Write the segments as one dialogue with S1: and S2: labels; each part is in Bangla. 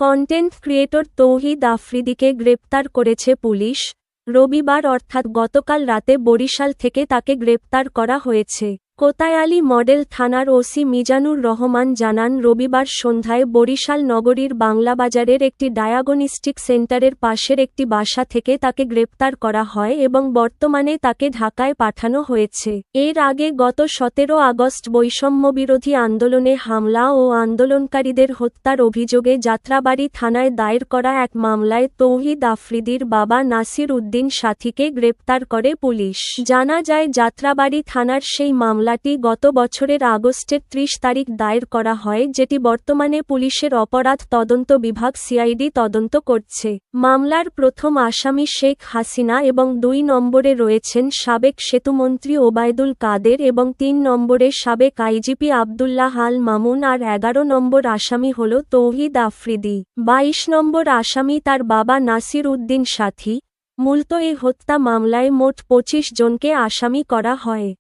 S1: কন্টেন্ট ক্রিয়েটর তৌহিদ আফ্রিদিকে গ্রেপ্তার করেছে পুলিশ। রবিবার অর্থাৎ গতকাল রাতে বরিশাল থেকে তাকে গ্রেপ্তার করা হয়েছে। কোতোয়ালি মডেল থানার ওসি মিজানুর রহমান জানান, রবিবার সন্ধ্যায় বরিশাল নগরীর বাংলাবাজারের একটি ডায়াগনস্টিক সেন্টারের পাশের একটি বাসা থেকে তাকে গ্রেপ্তার করা হয় এবং বর্তমানে তাকে ঢাকায় পাঠানো হয়েছে। এর আগে গত 17 আগস্ট বৈষম্যবিরোধী আন্দোলনে হামলা ও আন্দোলনকারীদের হত্যার অভিযোগে যাত্রাবাড়ী থানায় দায়ের করা এক মামলায় তৌহিদ আফ্রিদির বাবা নাসির উদ্দিন সাথীকে গ্রেপ্তার করে পুলিশ। জানা যায়, যাত্রাবাড়ী থানার সেই মামলাটি গত বছরের আগস্টের 30 তারিখ দায়ের করা হয়, যেটি বর্তমানে পুলিশের অপরাধ তদন্ত বিভাগ সিআইডি তদন্ত করছে। মামলার প্রথম আসামি শেখ হাসিনা এবং 2 নম্বরে রয়েছেন সাবেক সেতুমন্ত্রী ওবায়দুল কাদের এবং 3 নম্বরে সাবেক আইজিপি আব্দুল্লাহ আল মামুন, আর 11 নম্বর আসামি হল তৌহিদ আফ্রিদি। 22 নম্বর আসামি তার বাবা নাসির উদ্দিন সাথী। মূলত এই হত্যা মামলায় মোট 25 জনকে আসামি করা হয়।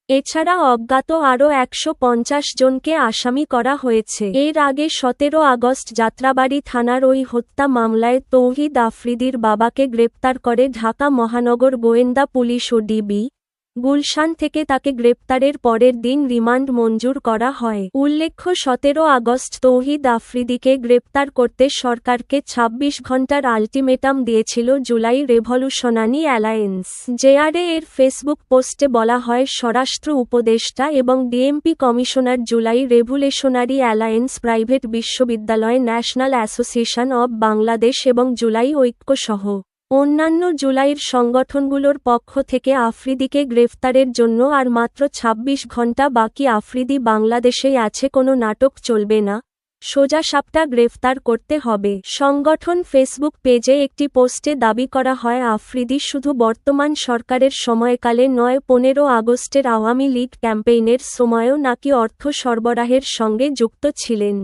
S1: এছাড়া অজ্ঞাত আরও 150 জনকে আসামি করা হয়েছে। এর আগে 17 আগস্ট যাত্রাবাড়ী থানার ওই হত্যা মামলায় তৌহিদ আফ্রিদির বাবাকে গ্রেপ্তার করে ঢাকা মহানগর গোয়েন্দা পুলিশ ও ডিবি গুলশান থেকে তাকে গ্রেপ্তারের পরের দিন রিমান্ড মঞ্জুর করা হয়। উল্লেখ্য, 17 আগস্ট তৌহিদ আফ্রিদিকে গ্রেপ্তার করতে সরকারকে 26 ঘণ্টার আল্টিমেটাম দিয়েছিল জুলাই রেভলিউশনারি অ্যালায়েন্স। জেআরএ এর ফেসবুক পোস্টে বলা হয়, স্বরাষ্ট্র উপদেষ্টা এবং DMP commissioner July revolutionary alliance private বিশ্ববিদ্যালয় ন্যাশনাল অ্যাসোসিয়েশন অব বাংলাদেশ এবং জুলাই ঐক্য সহ অন্যান্য জুলাইয়ের সংগঠনগুলোর পক্ষ থেকে আফ্রিদিকে গ্রেফতারের জন্য আর মাত্র 26 ঘণ্টা বাকি। আফ্রিদি বাংলাদেশেই আছে, কোনো নাটক চলবে না, সোজাসাপটা গ্রেফতার করতে হবে। সংগঠন ফেসবুক পেজে একটি পোস্টে দাবি করা হয়, আফ্রিদি শুধু বর্তমান সরকারের সময়কালে নয়, 15 আগস্টের আওয়ামী লীগ ক্যাম্পেইনের সময়ও নাকি অর্থ সরবরাহের সঙ্গে যুক্ত ছিলেন।